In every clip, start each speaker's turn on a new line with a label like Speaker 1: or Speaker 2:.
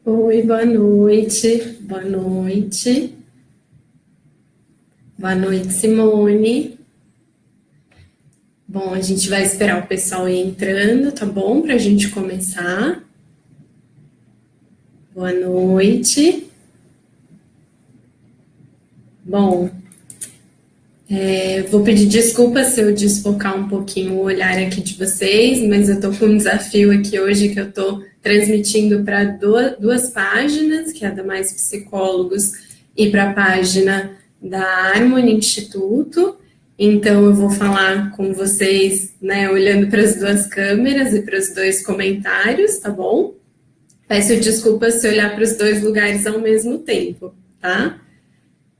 Speaker 1: Oi, boa noite. Boa noite. Boa noite, Simone. Bom, a gente vai esperar o pessoal ir entrando, tá bom? Para a gente começar. Boa noite. Bom, vou pedir desculpas se eu desfocar um pouquinho o olhar aqui de vocês, mas eu tô com um desafio aqui hoje que eu tô transmitindo para duas páginas, que é a da Mais Psicólogos e para a página da Harmony Instituto. Então eu vou falar com vocês, né, olhando para as duas câmeras e para os dois comentários, tá bom? Peço desculpas se olhar para os dois lugares ao mesmo tempo, tá?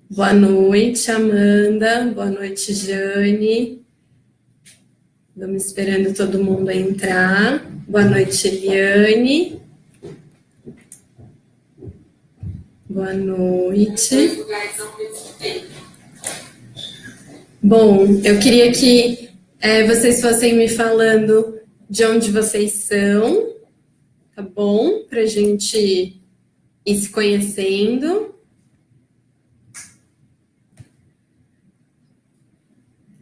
Speaker 1: Boa noite, Amanda. Boa noite, Jane. Estamos esperando todo mundo a entrar. Boa noite, Eliane. Boa noite. Bom, eu queria que vocês fossem me falando de onde vocês são, tá bom? Para a gente ir se conhecendo.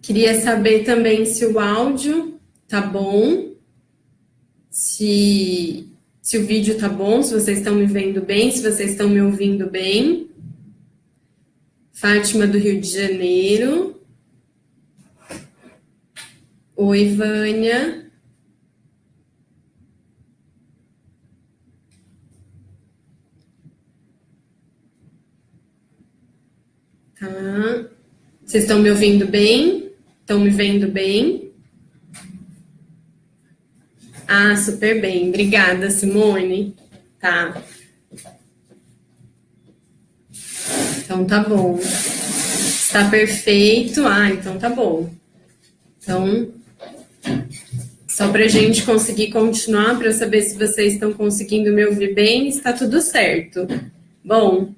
Speaker 1: Queria saber também se o áudio tá bom, se o vídeo tá bom, se vocês estão me vendo bem, se vocês estão me ouvindo bem. Fátima do Rio de Janeiro. Oi, Vânia. Tá. Vocês estão me ouvindo bem? Estão me vendo bem? Ah, super bem. Obrigada, Simone. Tá. Então tá bom. Está perfeito. Ah, então tá bom. Então, só para a gente conseguir continuar, para eu saber se vocês estão conseguindo me ouvir bem, está tudo certo. Bom,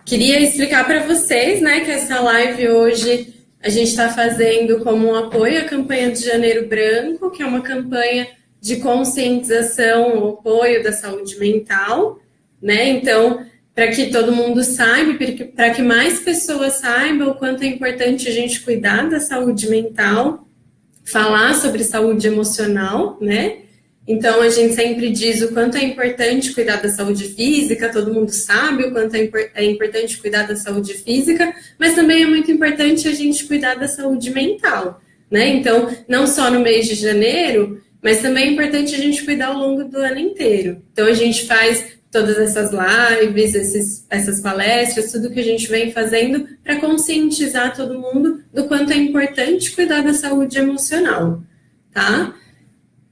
Speaker 1: queria explicar para vocês, né, que essa live hoje a gente está fazendo como um apoio à campanha de Janeiro Branco, que é uma campanha de conscientização, apoio da saúde mental, né? Então, para que todo mundo saiba, para que mais pessoas saibam o quanto é importante a gente cuidar da saúde mental, falar sobre saúde emocional, né? Então, a gente sempre diz o quanto é importante cuidar da saúde física, todo mundo sabe o quanto é importante cuidar da saúde física, mas também é muito importante a gente cuidar da saúde mental, né? Então, não só no mês de janeiro, mas também é importante a gente cuidar ao longo do ano inteiro. Então, a gente faz todas essas lives, essas palestras, tudo que a gente vem fazendo para conscientizar todo mundo do quanto é importante cuidar da saúde emocional, tá?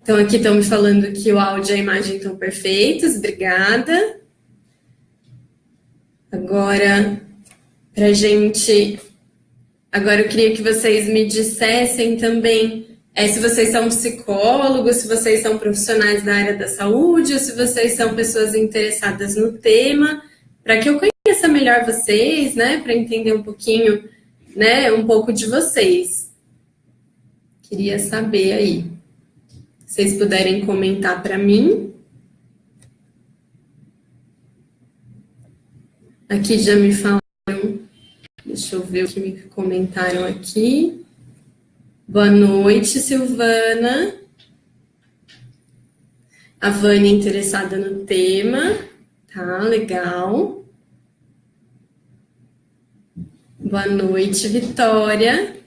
Speaker 1: Então, aqui estão me falando que o áudio e a imagem estão perfeitos, obrigada. Agora, Agora eu queria que vocês me dissessem também se vocês são psicólogos, se vocês são profissionais da área da saúde, ou se vocês são pessoas interessadas no tema, para que eu conheça melhor vocês, né, para entender um pouquinho, né, um pouco de vocês. Queria saber aí. Se vocês puderem comentar para mim. Aqui já me falaram. Deixa eu ver o que me comentaram aqui. Boa noite, Silvana. A Vânia interessada no tema. Tá, legal. Boa noite, Vitória.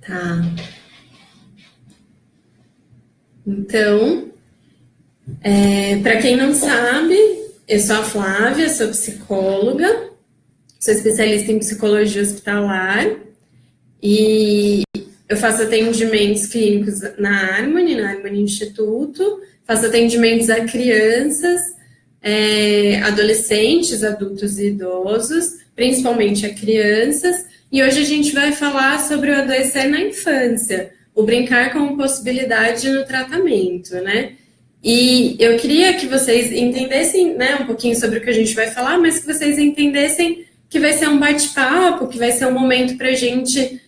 Speaker 1: Tá. Então, para quem não sabe, eu sou a Flávia, sou psicóloga, sou especialista em psicologia hospitalar e eu faço atendimentos clínicos na Harmony Instituto, faço atendimentos a crianças, adolescentes, adultos e idosos, principalmente a crianças. E hoje a gente vai falar sobre o adoecer na infância, o brincar como possibilidade no tratamento, né? E eu queria que vocês entendessem, né, um pouquinho sobre o que a gente vai falar, mas que vocês entendessem que vai ser um bate-papo, que vai ser um momento para a gente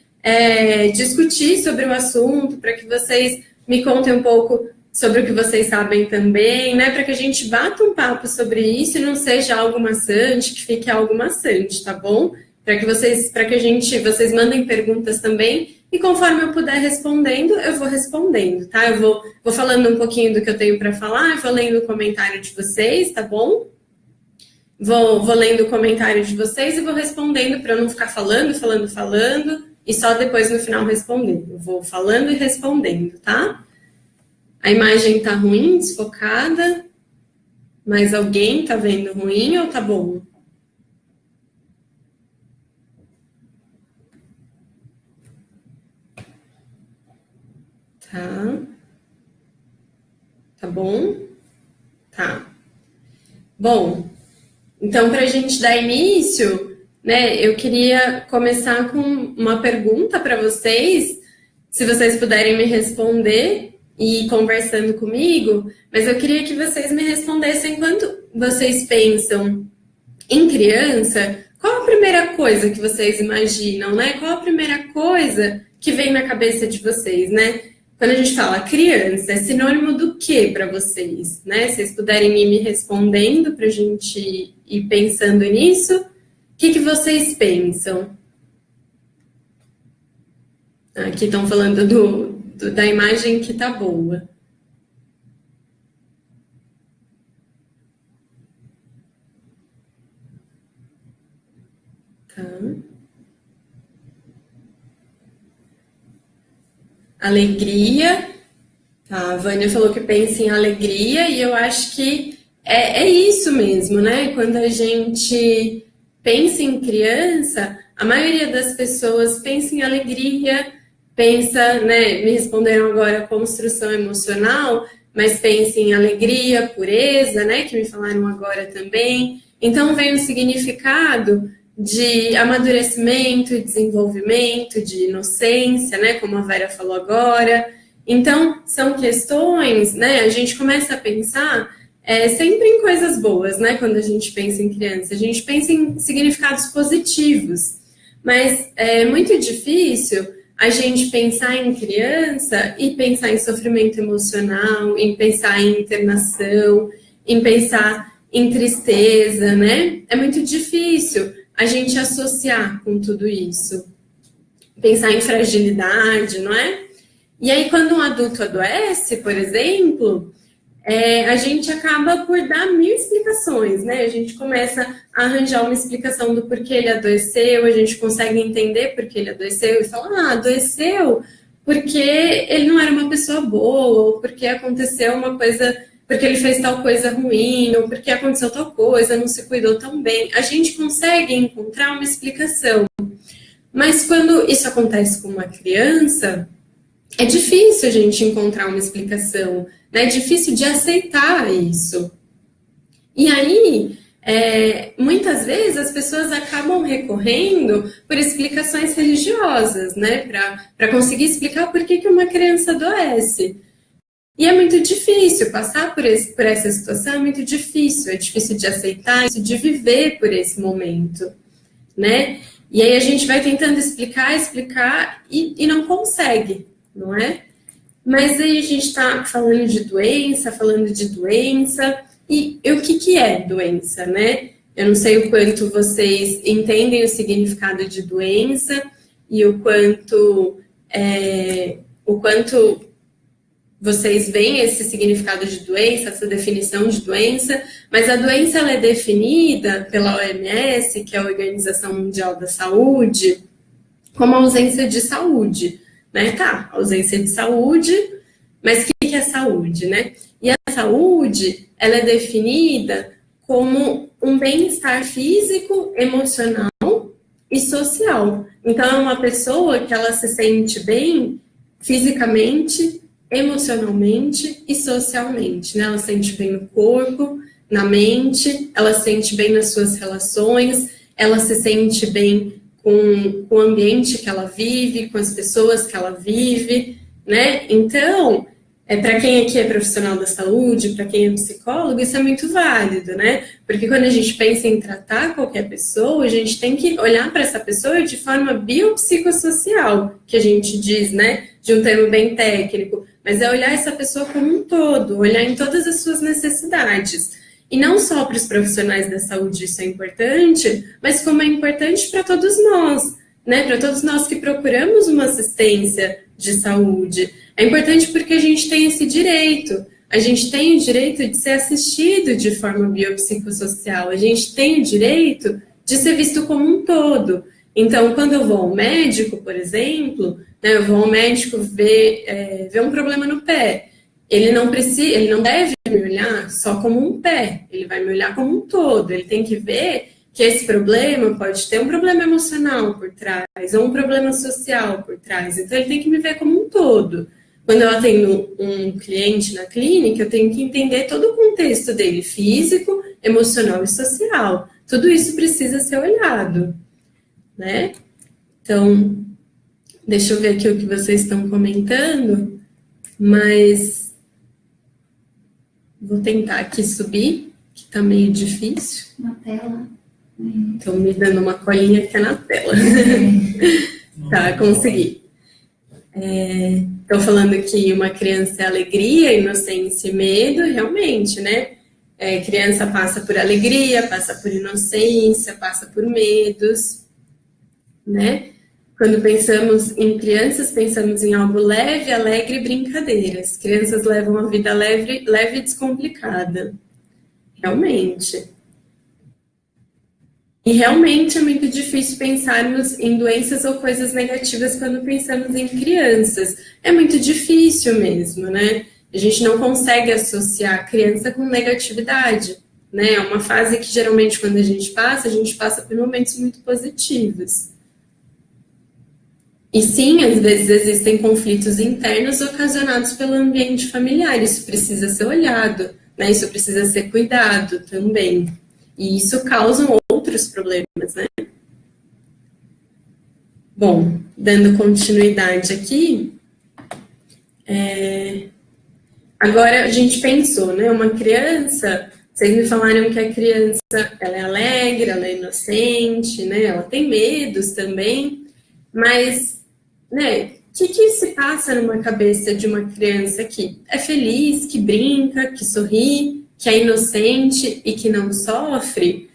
Speaker 1: discutir sobre o assunto, para que vocês me contem um pouco sobre o que vocês sabem também, né? Para que a gente bata um papo sobre isso e não seja algo maçante, que fique algo maçante, tá bom? Para que vocês mandem perguntas também, e conforme eu puder respondendo, eu vou respondendo, tá? Eu vou falando um pouquinho do que eu tenho para falar, vou lendo o comentário de vocês, tá bom? Vou lendo o comentário de vocês e vou respondendo para eu não ficar falando, e só depois no final respondendo. Eu vou falando e respondendo, tá? A imagem tá ruim, desfocada, mas alguém tá vendo ruim ou tá bom? Tá. Tá bom? Tá. Bom, então, para a gente dar início, né, eu queria começar com uma pergunta para vocês, se vocês puderem me responder e ir conversando comigo, mas eu queria que vocês me respondessem quando vocês pensam em criança, qual a primeira coisa que vocês imaginam, né? Qual a primeira coisa que vem na cabeça de vocês, né? Quando a gente fala criança, é sinônimo do que para vocês, né? Se vocês puderem ir me respondendo para a gente ir pensando nisso, o que vocês pensam? Aqui estão falando da imagem que tá boa. Tá. Alegria. Tá, a Vânia falou que pensa em alegria, e eu acho que é isso mesmo, né? Quando a gente pensa em criança, a maioria das pessoas pensa em alegria, pensa, né? Me responderam agora construção emocional, mas pensa em alegria, pureza, né? Que me falaram agora também. Então vem o significado de amadurecimento, desenvolvimento, de inocência, né? Como a Vera falou agora. Então, são questões, né? A gente começa a pensar sempre em coisas boas, né? Quando a gente pensa em criança, a gente pensa em significados positivos. Mas é muito difícil a gente pensar em criança e pensar em sofrimento emocional, em pensar em internação, em pensar em tristeza, né? É muito difícil a gente associar com tudo isso. Pensar em fragilidade, não é? E aí, quando um adulto adoece, por exemplo, a gente acaba por dar 1000 explicações, né? A gente começa a arranjar uma explicação do porquê ele adoeceu, a gente consegue entender por que ele adoeceu e fala, adoeceu porque ele não era uma pessoa boa, ou porque aconteceu uma coisa, porque ele fez tal coisa ruim, ou porque aconteceu tal coisa, não se cuidou tão bem. A gente consegue encontrar uma explicação. Mas quando isso acontece com uma criança, é difícil a gente encontrar uma explicação, né? É difícil de aceitar isso. E aí, muitas vezes as pessoas acabam recorrendo por explicações religiosas, né? Para conseguir explicar por que uma criança adoece. E é muito difícil passar por essa situação, é muito difícil. É difícil de aceitar, é difícil de viver por esse momento, né? E aí a gente vai tentando explicar e não consegue, não é? Mas aí a gente está falando de doença, e o que é doença, né? Eu não sei o quanto vocês entendem o significado de doença e o quanto vocês veem esse significado de doença, essa definição de doença, mas a doença ela é definida pela OMS, que é a Organização Mundial da Saúde, como ausência de saúde, né? Tá, ausência de saúde, mas o que é saúde, né? E a saúde, ela é definida como um bem-estar físico, emocional e social. Então, é uma pessoa que ela se sente bem fisicamente, emocionalmente e socialmente, né? Ela se sente bem no corpo, na mente, ela se sente bem nas suas relações, ela se sente bem com o ambiente que ela vive, com as pessoas que ela vive, né? Então, Para quem aqui é profissional da saúde, para quem é psicólogo, isso é muito válido, né? Porque quando a gente pensa em tratar qualquer pessoa, a gente tem que olhar para essa pessoa de forma biopsicossocial, que a gente diz, né? De um termo bem técnico, mas é olhar essa pessoa como um todo, olhar em todas as suas necessidades. E não só para os profissionais da saúde isso é importante, mas como é importante para todos nós, né? Para todos nós que procuramos uma assistência de saúde. É importante porque a gente tem esse direito. A gente tem o direito de ser assistido de forma biopsicossocial. A gente tem o direito de ser visto como um todo. Então, quando eu vou ao médico, por exemplo, né, eu vou ao médico ver um problema no pé. Ele não deve me olhar só como um pé. Ele vai me olhar como um todo. Ele tem que ver que esse problema pode ter um problema emocional por trás, ou um problema social por trás. Então, ele tem que me ver como um todo. Quando eu atendo um cliente na clínica, eu tenho que entender todo o contexto dele, físico, emocional e social. Tudo isso precisa ser olhado, né? Então, deixa eu ver aqui o que vocês estão comentando, mas vou tentar aqui subir, que está meio difícil.
Speaker 2: Na tela.
Speaker 1: Estão me dando uma colinha aqui na tela. Tá, consegui. Estão falando que uma criança é alegria, inocência e medo, realmente, né? Criança passa por alegria, passa por inocência, passa por medos, né? Quando pensamos em crianças, pensamos em algo leve, alegre e brincadeiras. Crianças levam a vida leve e descomplicada. Realmente. E realmente é muito difícil pensarmos em doenças ou coisas negativas quando pensamos em crianças. É muito difícil mesmo, né? A gente não consegue associar a criança com negatividade, né? É uma fase que geralmente quando a gente passa por momentos muito positivos. E sim, às vezes existem conflitos internos ocasionados pelo ambiente familiar. Isso precisa ser olhado, né? Isso precisa ser cuidado também. E isso causa outros problemas, né? Bom, dando continuidade aqui, agora a gente pensou, né? Uma criança, vocês me falaram que a criança, ela é alegre, ela é inocente, né? Ela tem medos também, mas, né? O que se passa numa cabeça de uma criança que é feliz, que brinca, que sorri, que é inocente e que não sofre?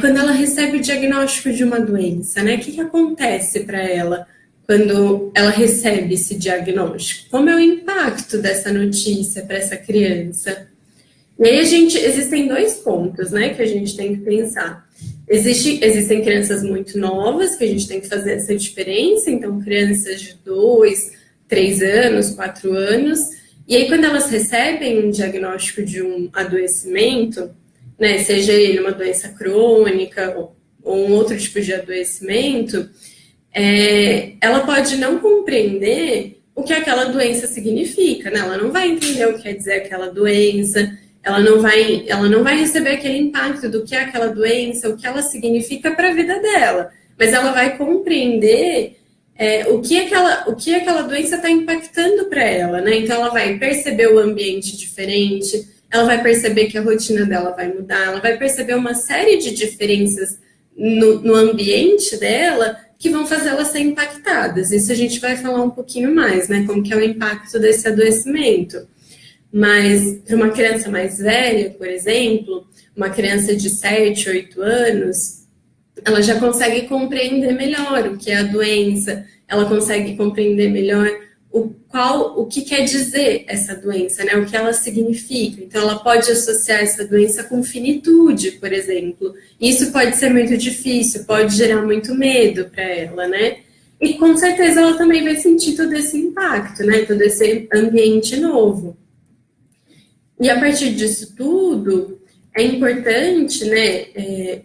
Speaker 1: Quando ela recebe o diagnóstico de uma doença, né? O que acontece para ela quando ela recebe esse diagnóstico? Como é o impacto dessa notícia para essa criança? E aí existem dois pontos, né, que a gente tem que pensar. Existem crianças muito novas que a gente tem que fazer essa diferença, então crianças de 2, 3 anos, 4 anos, e aí quando elas recebem um diagnóstico de um adoecimento, né, seja ele uma doença crônica ou um outro tipo de adoecimento, ela pode não compreender o que aquela doença significa, né? Ela não vai entender o que quer dizer aquela doença, ela não vai receber aquele impacto do que é aquela doença, o que ela significa para a vida dela, mas ela vai compreender o que aquela doença está impactando para ela, né? Então ela vai perceber o ambiente diferente, ela vai perceber que a rotina dela vai mudar, ela vai perceber uma série de diferenças no ambiente dela que vão fazer ela ser impactadas. Isso a gente vai falar um pouquinho mais, né? Como que é o impacto desse adoecimento. Mas para uma criança mais velha, por exemplo, uma criança de 7, 8 anos, ela já consegue compreender melhor o que é a doença, ela consegue compreender melhor o que quer dizer essa doença, né? O que ela significa. Então, ela pode associar essa doença com finitude, por exemplo. Isso pode ser muito difícil, pode gerar muito medo para ela, né? E com certeza ela também vai sentir todo esse impacto, né? Todo esse ambiente novo. E a partir disso tudo, é importante, né?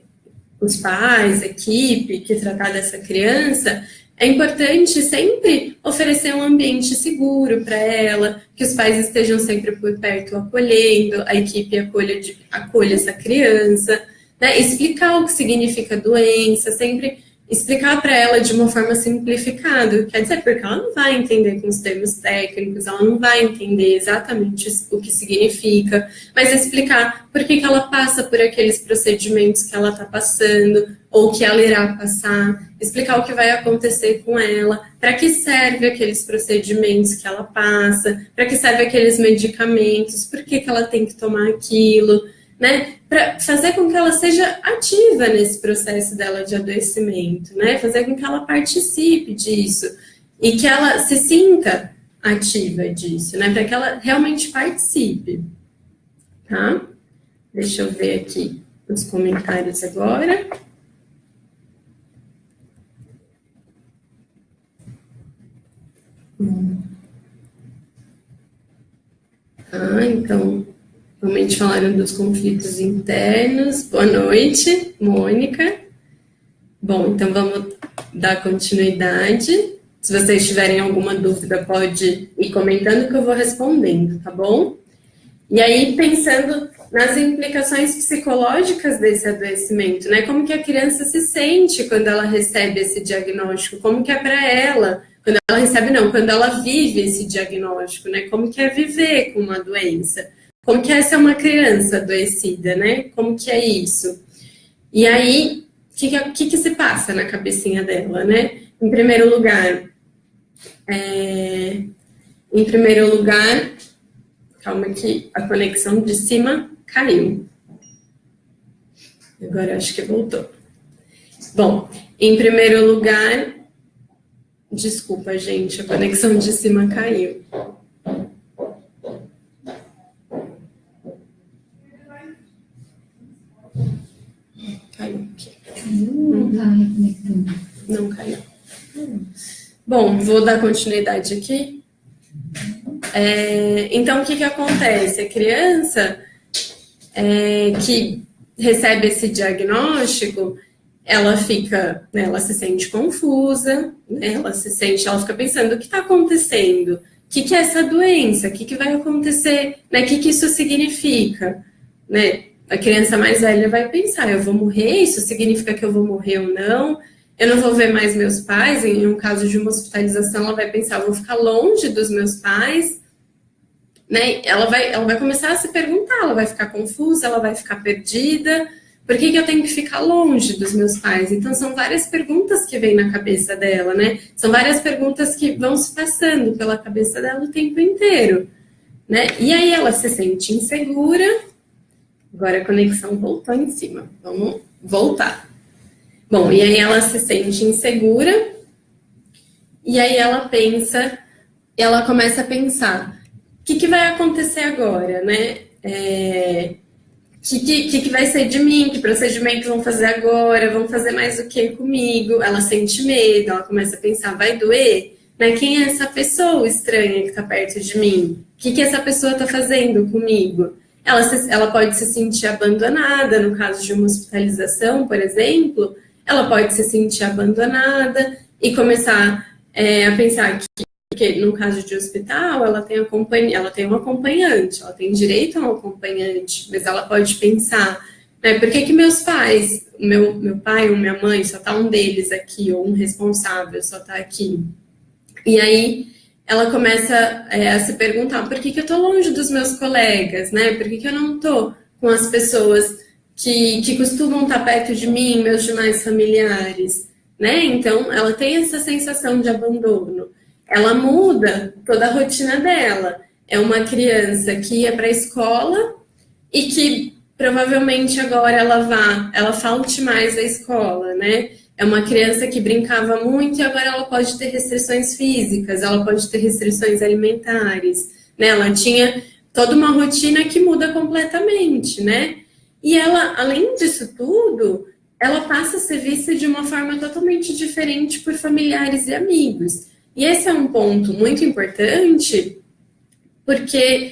Speaker 1: Os pais, a equipe que tratar dessa criança, é importante sempre oferecer um ambiente seguro para ela, que os pais estejam sempre por perto acolhendo, a equipe acolha essa criança, né? Explicar o que significa doença, sempre explicar para ela de uma forma simplificada, quer dizer, porque ela não vai entender com os termos técnicos, ela não vai entender exatamente o que significa, mas explicar por que ela passa por aqueles procedimentos que ela está passando, ou que ela irá passar, explicar o que vai acontecer com ela, para que serve aqueles procedimentos que ela passa, para que serve aqueles medicamentos, por que ela tem que tomar aquilo, né? Para fazer com que ela seja ativa nesse processo dela de adoecimento, né? Fazer com que ela participe disso e que ela se sinta ativa disso, né? Para que ela realmente participe, tá? Deixa eu ver aqui os comentários agora. Então, realmente falaram dos conflitos internos. Boa noite, Mônica. Bom, então vamos dar continuidade. Se vocês tiverem alguma dúvida, pode ir comentando que eu vou respondendo, tá bom? E aí, pensando nas implicações psicológicas desse adoecimento, né? Como que a criança se sente quando ela recebe esse diagnóstico? Como que é para ela? Quando ela recebe, não, quando ela vive esse diagnóstico, né? Como que é viver com uma doença? Como que é ser uma criança adoecida, né? Como que é isso? E aí, o que se passa na cabecinha dela, né? Em primeiro lugar, calma que a conexão de cima caiu. Agora acho que voltou. Bom, em primeiro lugar, desculpa, gente, a conexão de cima caiu. Caiu aqui. Não caiu. Bom, vou dar continuidade aqui. Então, o que acontece? A criança que recebe esse diagnóstico, ela fica, né, ela se sente confusa, né, ela fica pensando, o que está acontecendo? O que é essa doença? O que vai acontecer? Né, o que isso significa? Né? A criança mais velha vai pensar, eu vou morrer? Isso significa que eu vou morrer ou não? Eu não vou ver mais meus pais? Em um caso de uma hospitalização, ela vai pensar, eu vou ficar longe dos meus pais? Né? Ela vai começar a se perguntar, ela vai ficar confusa, ela vai ficar perdida. Por que eu tenho que ficar longe dos meus pais? Então, são várias perguntas que vêm na cabeça dela, né? São várias perguntas que vão se passando pela cabeça dela o tempo inteiro, né? E aí ela se sente insegura. Agora a conexão voltou em cima. Vamos voltar. Bom, e aí ela se sente insegura. E aí ela começa a pensar, o que vai acontecer agora, né? Que vai ser de mim? Que procedimentos vão fazer agora? Vão fazer mais o que comigo? Ela sente medo, ela começa a pensar, vai doer? Né? Quem é essa pessoa estranha que está perto de mim? O que essa pessoa está fazendo comigo? Ela pode se sentir abandonada, no caso de uma hospitalização, por exemplo, ela pode se sentir abandonada e começar a pensar que no caso de hospital, ela tem um acompanhante, ela tem direito a um acompanhante, mas ela pode pensar, né, por que meus pais, meu pai ou minha mãe, só tá um deles aqui, ou um responsável só tá aqui? E aí ela começa a se perguntar, por que eu tô longe dos meus colegas, né? Por que eu não tô com as pessoas que costumam estar perto de mim, meus demais familiares, né? Então, ela tem essa sensação de abandono. Ela muda toda a rotina dela. É uma criança que ia para a escola e que provavelmente agora ela falte mais à escola, né? É uma criança que brincava muito e agora ela pode ter restrições físicas, ela pode ter restrições alimentares, né? Ela tinha toda uma rotina que muda completamente, né? E ela, além disso tudo, ela passa a ser vista de uma forma totalmente diferente por familiares e amigos. E esse é um ponto muito importante, porque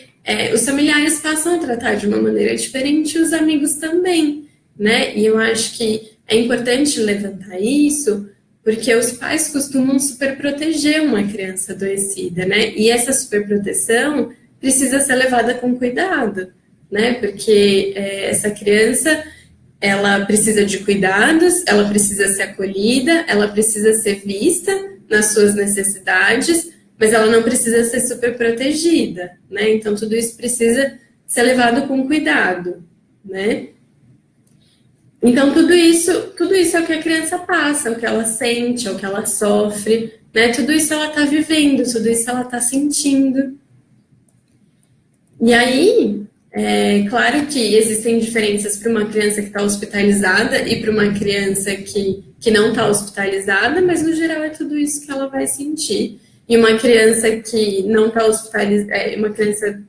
Speaker 1: os familiares passam a tratar de uma maneira diferente e os amigos também, né? E eu acho que é importante levantar isso, porque os pais costumam superproteger uma criança adoecida, né? E essa superproteção precisa ser levada com cuidado, né? Porque essa criança, ela precisa de cuidados, ela precisa ser acolhida, ela precisa ser vista nas suas necessidades, mas ela não precisa ser super protegida, né? Então, tudo isso precisa ser levado com cuidado, né? Então, tudo isso é o que a criança passa, o que ela sente, o que ela sofre, né? Tudo isso ela está vivendo, tudo isso ela está sentindo. E aí, é claro que existem diferenças para uma criança que está hospitalizada e para uma criança que não está hospitalizada, mas no geral é tudo isso que ela vai sentir. E uma criança que não está hospitalizada, uma criança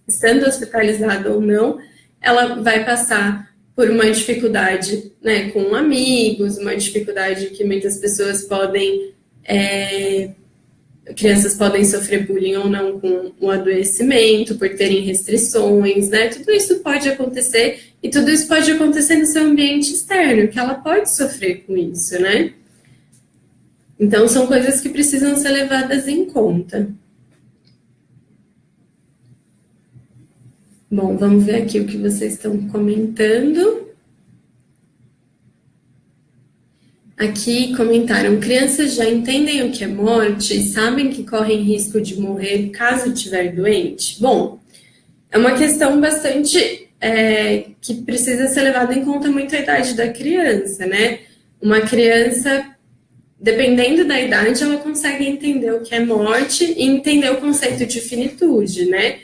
Speaker 1: estando hospitalizada ou não, ela vai passar por uma dificuldade, né, com amigos, uma dificuldade que muitas pessoas podem, crianças podem sofrer bullying ou não com o adoecimento, por terem restrições, né, tudo isso pode acontecer, e tudo isso pode acontecer no seu ambiente externo, que ela pode sofrer com isso, né. Então, são coisas que precisam ser levadas em conta. Bom, vamos ver aqui o que vocês estão comentando. Aqui comentaram, crianças já entendem o que é morte e sabem que correm risco de morrer caso estiver doente? Bom, é uma questão bastante que precisa ser levada em conta muito a idade da criança, né? Uma criança, dependendo da idade, ela consegue entender o que é morte e entender o conceito de finitude, né?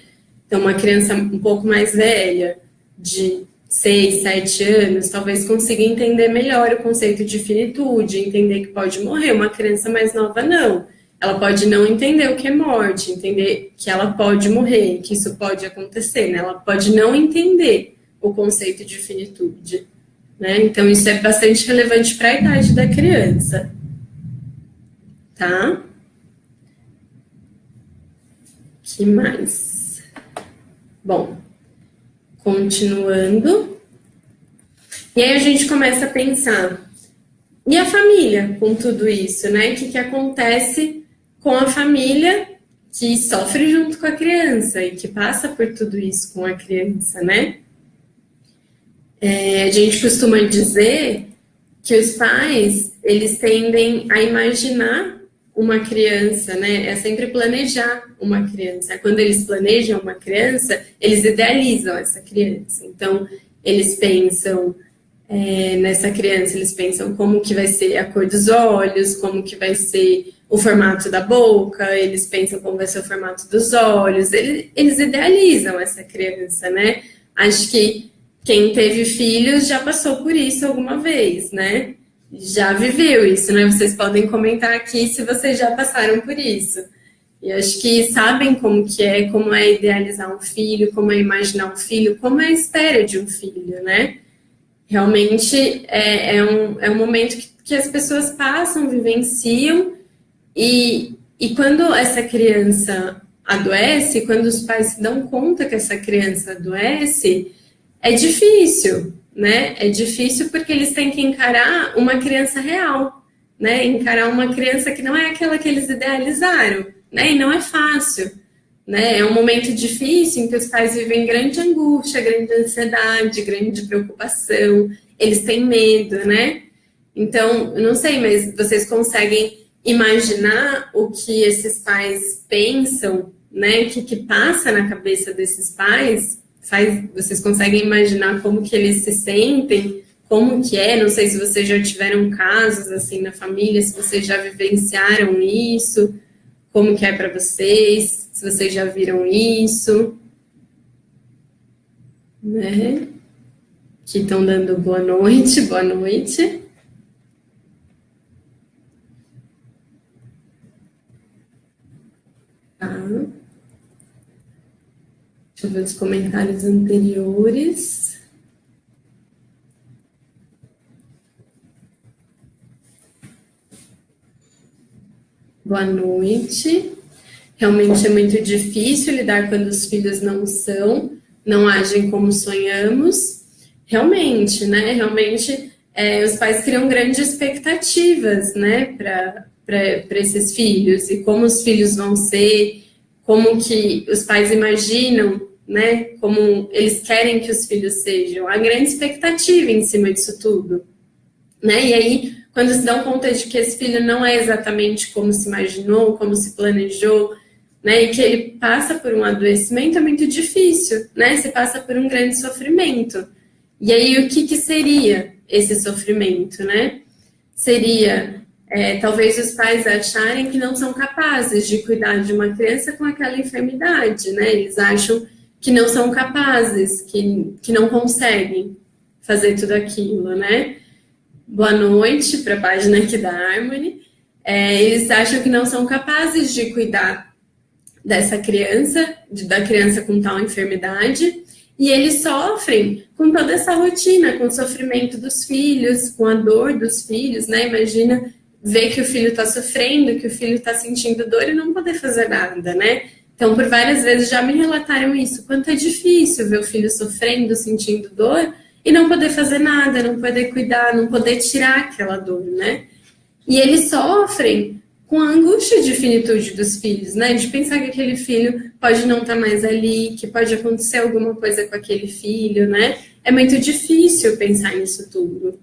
Speaker 1: Então, uma criança um pouco mais velha, de 6, 7 anos, talvez consiga entender melhor o conceito de finitude, entender que pode morrer. Uma criança mais nova, não. Ela pode não entender o que é morte, entender que ela pode morrer, que isso pode acontecer, né? Ela pode não entender o conceito de finitude, né? Então, isso é bastante relevante para a idade da criança. Tá? Que mais? Bom, continuando. E aí a gente começa a pensar, e a família com tudo isso, né? O que acontece com a família que sofre junto com a criança e que passa por tudo isso com a criança, né? A gente costuma dizer que os pais, eles tendem a imaginar uma criança, né? É sempre planejar uma criança. Quando eles planejam uma criança, eles idealizam essa criança. Então, eles pensam nessa criança, eles pensam como que vai ser a cor dos olhos, como que vai ser o formato da boca, eles pensam como vai ser o formato dos olhos, eles idealizam essa criança, né? Acho que quem teve filhos já passou por isso alguma vez, né? Já viveu isso, né? Vocês podem comentar aqui se vocês já passaram por isso. E acho que sabem como é idealizar um filho, como é imaginar um filho, como é a espera de um filho, né? Realmente é um momento que as pessoas passam, vivenciam, e quando essa criança adoece, quando os pais se dão conta que essa criança adoece, é difícil, né? É difícil porque eles têm que encarar uma criança real, né? Encarar uma criança que não é aquela que eles idealizaram, né? E não é fácil, né? É um momento difícil em que os pais vivem grande angústia, grande ansiedade, grande preocupação, eles têm medo, né? Então, eu não sei, mas vocês conseguem imaginar o que esses pais pensam, né? O que passa na cabeça desses pais? Vocês conseguem imaginar como que eles se sentem, como que é, não sei se vocês já tiveram casos assim na família, se vocês já vivenciaram isso, como que é para vocês, se vocês já viram isso, né? Que estão dando boa noite, boa noite. Tá. Deixa eu ver os comentários anteriores. Boa noite. Realmente é muito difícil lidar quando os filhos não agem como sonhamos. Realmente, né? Realmente, os pais criam grandes expectativas, né, para esses filhos, e como os filhos vão ser, como que os pais imaginam né? Como eles querem que os filhos sejam, a grande expectativa em cima disso tudo, né? E aí, quando se dão conta de que esse filho não é exatamente como se imaginou, como se planejou, né? E que ele passa por um adoecimento, é muito difícil, né? Se passa por um grande sofrimento. E aí, o que seria esse sofrimento, né? Seria, talvez os pais acharem que não são capazes de cuidar de uma criança com aquela enfermidade, né? Eles acham que não são capazes, que não conseguem fazer tudo aquilo, né? Boa noite para a página aqui da Harmony. Eles acham que não são capazes de cuidar dessa criança, da criança com tal enfermidade, e eles sofrem com toda essa rotina, com o sofrimento dos filhos, com a dor dos filhos, né? Imagina ver que o filho está sofrendo, que o filho está sentindo dor e não poder fazer nada, né? Então, por várias vezes já me relataram isso, quanto é difícil ver o filho sofrendo, sentindo dor, e não poder fazer nada, não poder cuidar, não poder tirar aquela dor, né? E eles sofrem com a angústia de finitude dos filhos, né? De pensar que aquele filho pode não estar mais ali, que pode acontecer alguma coisa com aquele filho, né? É muito difícil pensar nisso tudo.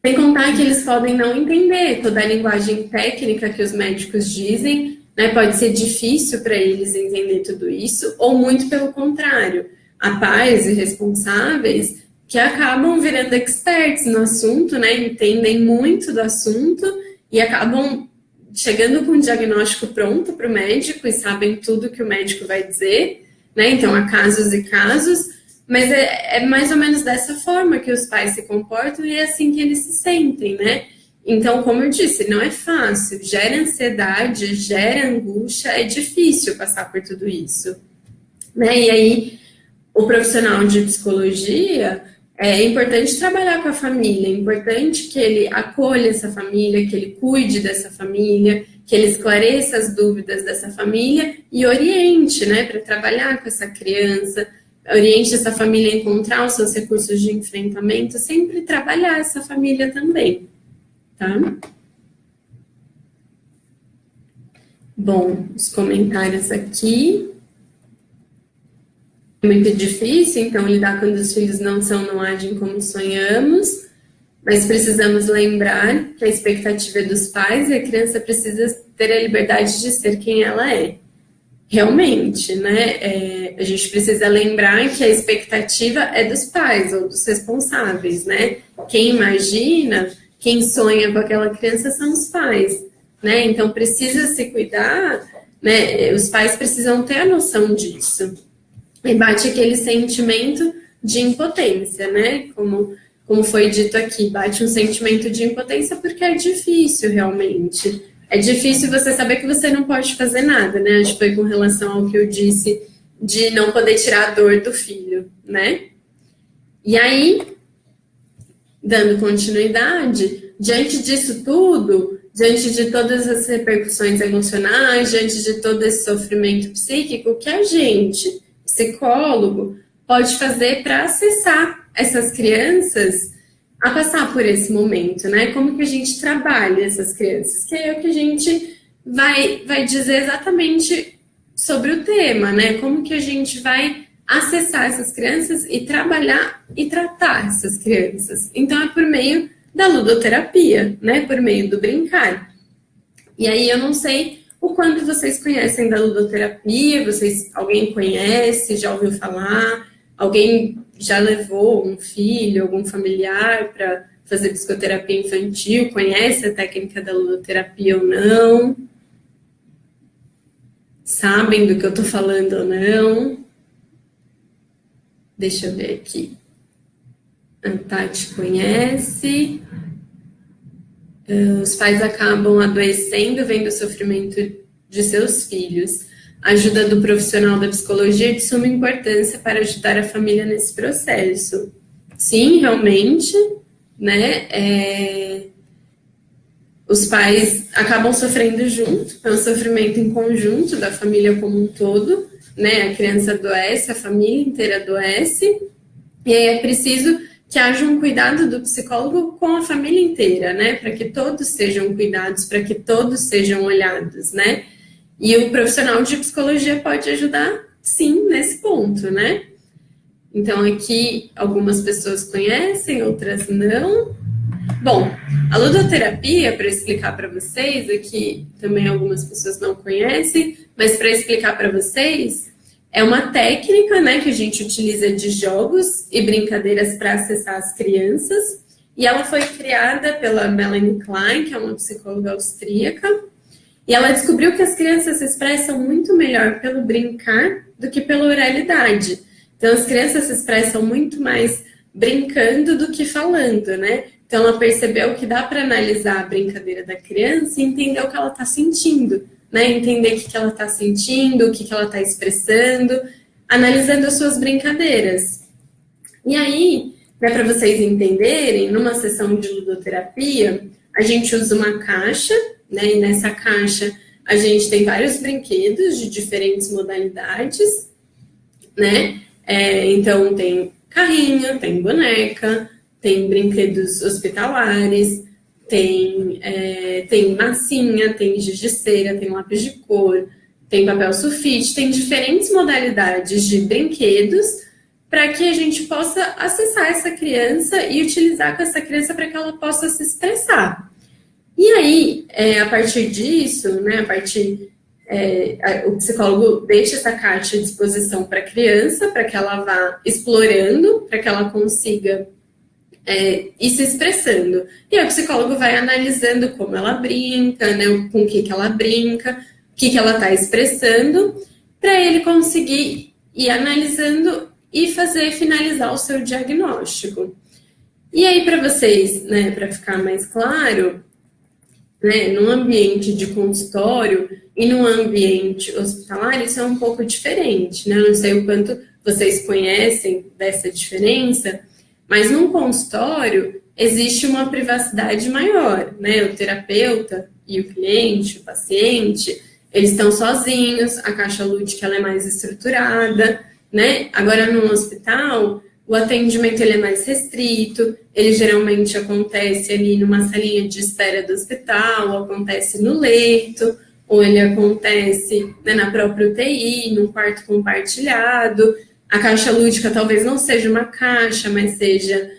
Speaker 1: Sem contar que eles podem não entender toda a linguagem técnica que os médicos dizem, né? Pode ser difícil para eles entender tudo isso, ou muito pelo contrário. Há pais e responsáveis que acabam virando experts no assunto, né? Entendem muito do assunto e acabam chegando com um diagnóstico pronto para o médico e sabem tudo que o médico vai dizer, né? Então, há casos e casos, mas é mais ou menos dessa forma que os pais se comportam e é assim que eles se sentem, né? Então, como eu disse, não é fácil, gera ansiedade, gera angústia, é difícil passar por tudo isso, né? E aí, o profissional de psicologia, é importante trabalhar com a família, é importante que ele acolha essa família, que ele cuide dessa família, que ele esclareça as dúvidas dessa família e oriente, né, para trabalhar com essa criança, oriente essa família a encontrar os seus recursos de enfrentamento, sempre trabalhar essa família também, tá? Bom, os comentários aqui. Muito difícil, então, lidar quando os filhos não agem como sonhamos, mas precisamos lembrar que a expectativa é dos pais e a criança precisa ter a liberdade de ser quem ela é. Realmente, né? A gente precisa lembrar que a expectativa é dos pais ou dos responsáveis, né? Quem imagina, quem sonha com aquela criança são os pais, né? Então, precisa se cuidar, né? Os pais precisam ter a noção disso. E bate aquele sentimento de impotência, né? Como foi dito aqui, bate um sentimento de impotência porque é difícil realmente. É difícil você saber que você não pode fazer nada, né? Acho que foi com relação ao que eu disse de não poder tirar a dor do filho, né? E aí, dando continuidade, diante disso tudo, diante de todas as repercussões emocionais, diante de todo esse sofrimento psíquico, o que a gente, psicólogo, pode fazer para acessar essas crianças a passar por esse momento, né? Como que a gente trabalha essas crianças? Que é o que a gente vai dizer exatamente sobre o tema, né? Como que a gente vai acessar essas crianças e trabalhar e tratar essas crianças. Então, é por meio da ludoterapia, né? Por meio do brincar. E aí, eu não sei o quanto vocês conhecem da ludoterapia, alguém conhece, já ouviu falar, alguém já levou um filho, algum familiar para fazer psicoterapia infantil, conhece a técnica da ludoterapia ou não? Sabem do que eu estou falando ou não? Deixa eu ver aqui. A Tati conhece. Os pais acabam adoecendo, vendo o sofrimento de seus filhos. A ajuda do profissional da psicologia é de suma importância para ajudar a família nesse processo. Sim, realmente, né? Os pais acabam sofrendo junto, é um sofrimento em conjunto da família como um todo, né? A criança adoece, a família inteira adoece, e é preciso que haja um cuidado do psicólogo com a família inteira, né? Para que todos sejam cuidados, para que todos sejam olhados, né? E o profissional de psicologia pode ajudar, sim nesse ponto, né? Então, aqui algumas pessoas conhecem, outras não. Bom, a ludoterapia, para explicar para vocês, aqui também algumas pessoas não conhecem, mas para explicar para vocês, é uma técnica, né, que a gente utiliza de jogos e brincadeiras para acessar as crianças, e ela foi criada pela Melanie Klein, que é uma psicóloga austríaca, e ela descobriu que as crianças se expressam muito melhor pelo brincar do que pela oralidade. Então, as crianças se expressam muito mais brincando do que falando, né? Então, ela percebeu que dá para analisar a brincadeira da criança e entender o que ela está sentindo, né? Entender o que ela está sentindo, o que ela está expressando, analisando as suas brincadeiras. E aí, né, para vocês entenderem, numa sessão de ludoterapia, a gente usa uma caixa, né? E nessa caixa a gente tem vários brinquedos de diferentes modalidades, né? Então, tem carrinho, tem boneca, tem brinquedos hospitalares, tem massinha, tem giz de cera, tem lápis de cor, tem papel sulfite, tem diferentes modalidades de brinquedos para que a gente possa acessar essa criança e utilizar com essa criança para que ela possa se expressar. E aí, a partir disso, né, o psicólogo deixa essa caixa à disposição para a criança, para que ela vá explorando, para que ela consiga ir se expressando. E aí o psicólogo vai analisando como ela brinca, né, com o que ela brinca, o que ela está expressando, para ele conseguir ir analisando e finalizar o seu diagnóstico. E aí, para vocês, né, para ficar mais claro, né, num ambiente de consultório e num ambiente hospitalar, isso é um pouco diferente, né? Eu não sei o quanto vocês conhecem dessa diferença, mas num consultório existe uma privacidade maior, né? O terapeuta e o cliente, o paciente, eles estão sozinhos, a caixa lúdica ela é mais estruturada, né? Agora, num hospital, o atendimento ele é mais restrito, ele geralmente acontece ali numa salinha de espera do hospital, acontece no leito, ou ele acontece, né, na própria UTI, num quarto compartilhado. A caixa lúdica talvez não seja uma caixa, mas seja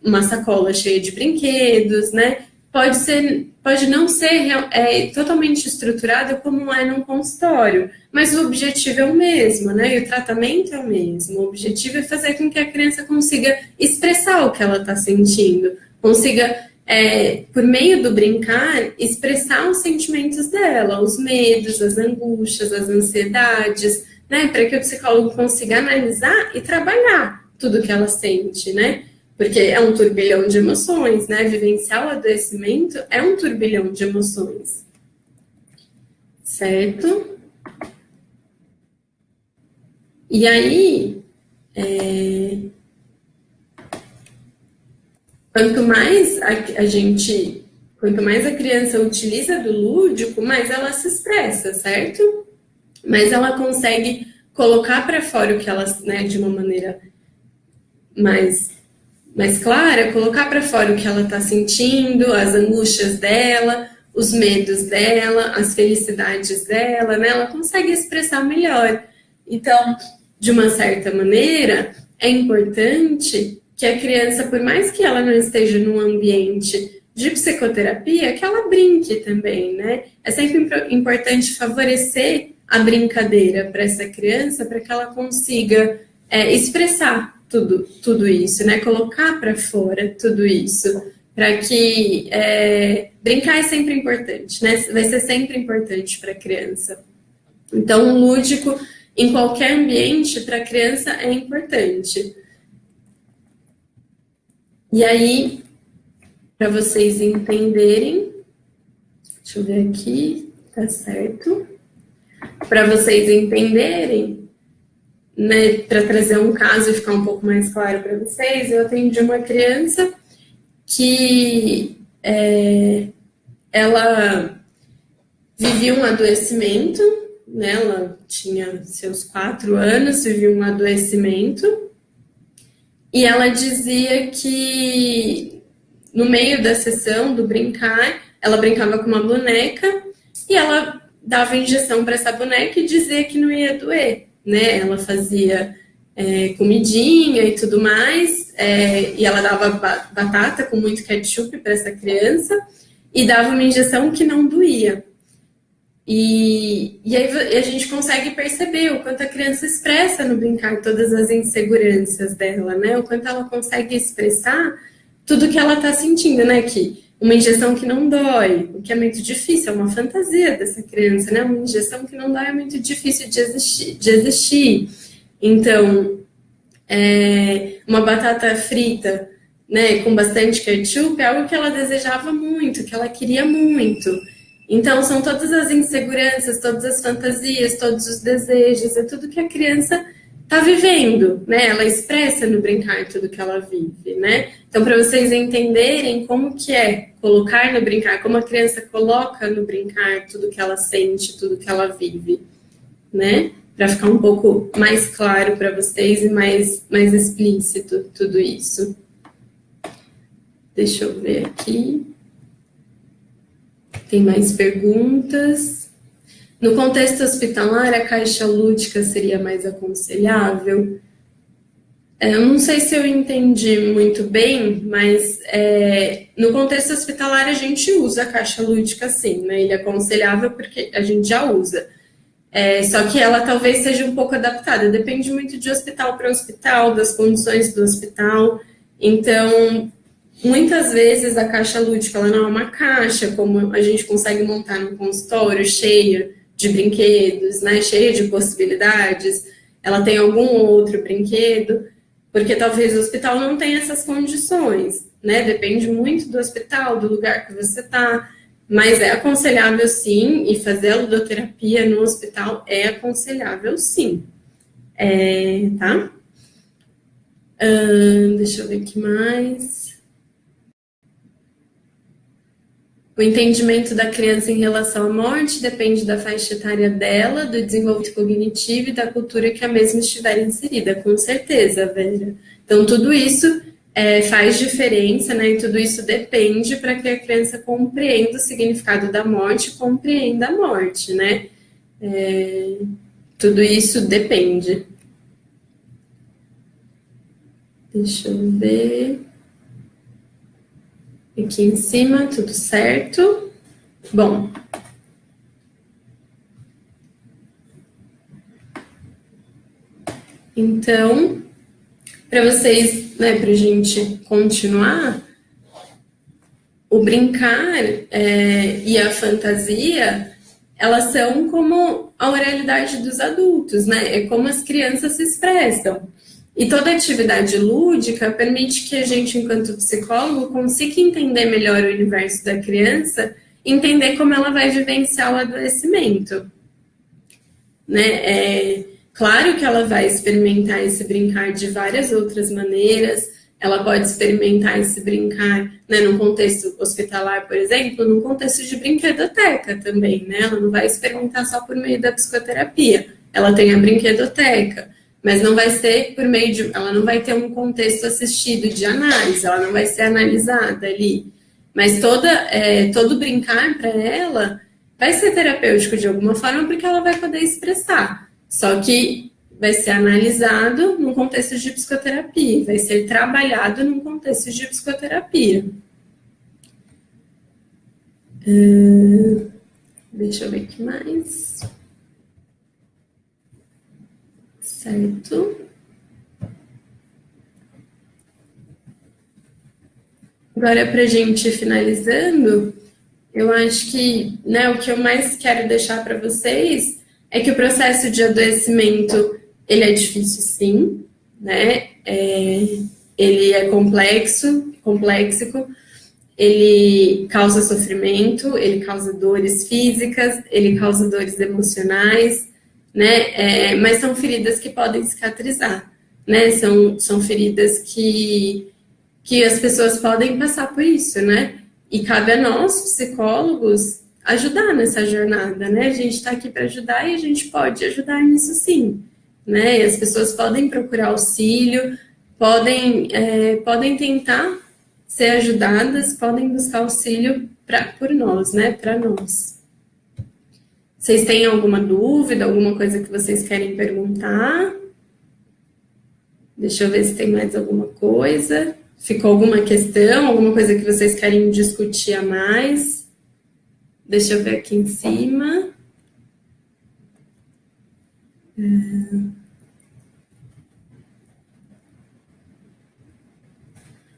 Speaker 1: uma sacola cheia de brinquedos, né? Pode não ser totalmente estruturado como é num consultório, mas o objetivo é o mesmo, né? E o tratamento é o mesmo. O objetivo é fazer com que a criança consiga expressar o que ela está sentindo, consiga, por meio do brincar, expressar os sentimentos dela, os medos, as angústias, as ansiedades, né? Para que o psicólogo consiga analisar e trabalhar tudo que ela sente, né? Porque é um turbilhão de emoções, né? Vivenciar o adoecimento é um turbilhão de emoções. Certo? E aí, quanto mais a criança utiliza do lúdico, mais ela se expressa, certo? Mas ela consegue colocar para fora o que ela, né, de uma maneira mais clara, colocar para fora o que ela está sentindo, as angústias dela, os medos dela, as felicidades dela, né? Ela consegue expressar melhor. Então, de uma certa maneira, é importante que a criança, por mais que ela não esteja num ambiente de psicoterapia, que ela brinque também, né? É sempre importante favorecer a brincadeira para essa criança, para que ela consiga expressar tudo isso, né? Colocar para fora tudo isso, para que brincar é sempre importante, né? Vai ser sempre importante para a criança. Então, o lúdico em qualquer ambiente para a criança é importante. E aí, para vocês entenderem, deixa eu ver aqui, tá certo? Para vocês entenderem, né, para trazer um caso e ficar um pouco mais claro para vocês, eu atendi uma criança que ela vivia um adoecimento, né, ela tinha seus 4 anos, vivia um adoecimento, e ela dizia que no meio da sessão do brincar, ela brincava com uma boneca e ela dava injeção para essa boneca e dizia que não ia doer. né? Ela fazia comidinha e tudo mais, e ela dava batata com muito ketchup para essa criança e dava uma injeção que não doía. E aí a gente consegue perceber o quanto a criança expressa no brincar todas as inseguranças dela, né? O quanto ela consegue expressar tudo que ela está sentindo, né? Que uma injeção que não dói, o que é muito difícil, é uma fantasia dessa criança, né? Uma injeção que não dói é muito difícil de existir. Então, uma batata frita, né, com bastante ketchup, é algo que ela desejava muito, que ela queria muito. Então, são todas as inseguranças, todas as fantasias, todos os desejos, é tudo que a criança está vivendo, né? Ela expressa no brincar tudo que ela vive, né? Então, para vocês entenderem como que é colocar no brincar, como a criança coloca no brincar tudo que ela sente, tudo que ela vive, né? Para ficar um pouco mais claro para vocês e mais explícito tudo isso. Deixa eu ver aqui. Tem mais perguntas? No contexto hospitalar, a caixa lúdica seria mais aconselhável? Eu não sei se eu entendi muito bem, mas no contexto hospitalar a gente usa a caixa lúdica sim, né? Ele é aconselhável porque a gente já usa. Só que ela talvez seja um pouco adaptada, depende muito de hospital para hospital, das condições do hospital. Então, muitas vezes a caixa lúdica ela não é uma caixa, como a gente consegue montar num consultório cheia de brinquedos, né, cheia de possibilidades. Ela tem algum outro brinquedo, porque talvez o hospital não tenha essas condições, né? Depende muito do hospital, do lugar que você está. Mas é aconselhável sim, e fazer a ludoterapia no hospital é aconselhável sim. Tá? Deixa eu ver o que mais. O entendimento da criança em relação à morte depende da faixa etária dela, do desenvolvimento cognitivo e da cultura que a mesma estiver inserida, com certeza, Vera. Então, tudo isso faz diferença, né? E tudo isso depende para que a criança compreenda o significado da morte, compreenda a morte, né? Tudo isso depende. Deixa eu ver. Aqui em cima, tudo certo. Bom. Então, para vocês, né, para a gente continuar, o brincar e a fantasia, elas são como a oralidade dos adultos, né? É como as crianças se expressam. E toda atividade lúdica permite que a gente, enquanto psicólogo, consiga entender melhor o universo da criança, entender como ela vai vivenciar o adoecimento. Né? Claro que ela vai experimentar esse brincar de várias outras maneiras, ela pode experimentar esse brincar, né, num contexto hospitalar, por exemplo, num contexto de brinquedoteca também, né? Ela não vai experimentar só por meio da psicoterapia, ela tem a brinquedoteca. Mas não vai ser por meio de... Ela não vai ter um contexto assistido de análise, ela não vai ser analisada ali. Mas todo brincar para ela vai ser terapêutico de alguma forma, porque ela vai poder expressar. Só que vai ser analisado num contexto de psicoterapia, vai ser trabalhado num contexto de psicoterapia. Deixa eu ver o que mais... Certo. Agora, para a gente ir finalizando, eu acho que, né, o que eu mais quero deixar para vocês é que o processo de adoecimento, ele é difícil sim, né? Ele é complexo, ele causa sofrimento, ele causa dores físicas, ele causa dores emocionais, né? Mas são feridas que podem cicatrizar, né? São feridas que as pessoas podem passar por isso, né? E cabe a nós, psicólogos, ajudar nessa jornada, né? A gente está aqui para ajudar e a gente pode ajudar nisso sim, né? E as pessoas podem procurar auxílio, podem tentar ser ajudadas, podem buscar auxílio por nós, né? Para nós. Vocês têm alguma dúvida, alguma coisa que vocês querem perguntar? Deixa eu ver se tem mais alguma coisa. Ficou alguma questão, alguma coisa que vocês querem discutir a mais? Deixa eu ver aqui em cima.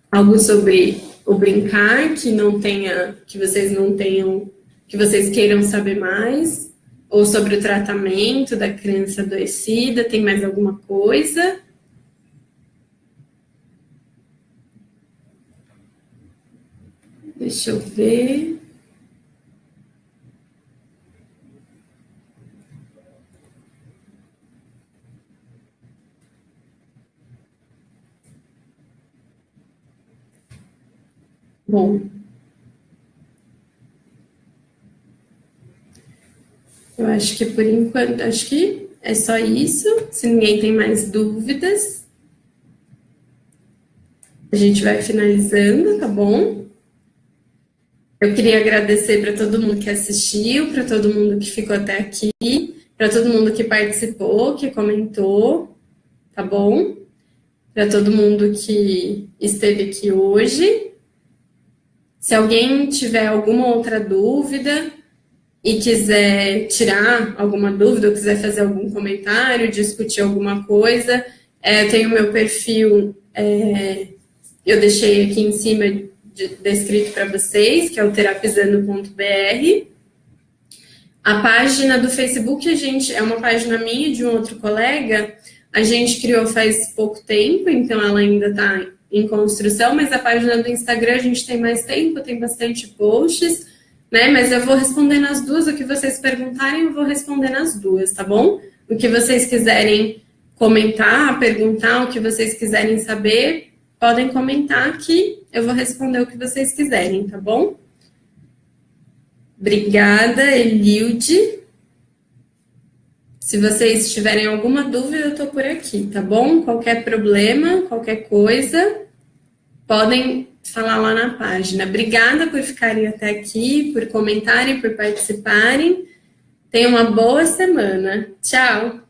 Speaker 1: Algo sobre o brincar que não tenha, que vocês não tenham, que vocês queiram saber mais? Ou sobre o tratamento da criança adoecida? Tem mais alguma coisa? Deixa eu ver. Bom, eu acho que por enquanto, acho que é só isso. Se ninguém tem mais dúvidas, a gente vai finalizando, tá bom? Eu queria agradecer para todo mundo que assistiu, para todo mundo que ficou até aqui, para todo mundo que participou, que comentou, tá bom? Para todo mundo que esteve aqui hoje. Se alguém tiver alguma outra dúvida e quiser tirar alguma dúvida, ou quiser fazer algum comentário, discutir alguma coisa, eu tenho meu perfil, eu deixei aqui em cima descrito para vocês, que é o terapizando.br. A página do Facebook, é uma página minha e de um outro colega, a gente criou faz pouco tempo, então ela ainda está em construção, mas a página do Instagram a gente tem mais tempo, tem bastante posts, né? Mas eu vou responder nas duas, o que vocês perguntarem, eu vou responder nas duas, tá bom? O que vocês quiserem comentar, perguntar, o que vocês quiserem saber, podem comentar aqui, eu vou responder o que vocês quiserem, tá bom? Obrigada, Elilde. Se vocês tiverem alguma dúvida, eu estou por aqui, tá bom? Qualquer problema, qualquer coisa, podem falar lá na página. Obrigada por ficarem até aqui, por comentarem, por participarem. Tenham uma boa semana. Tchau!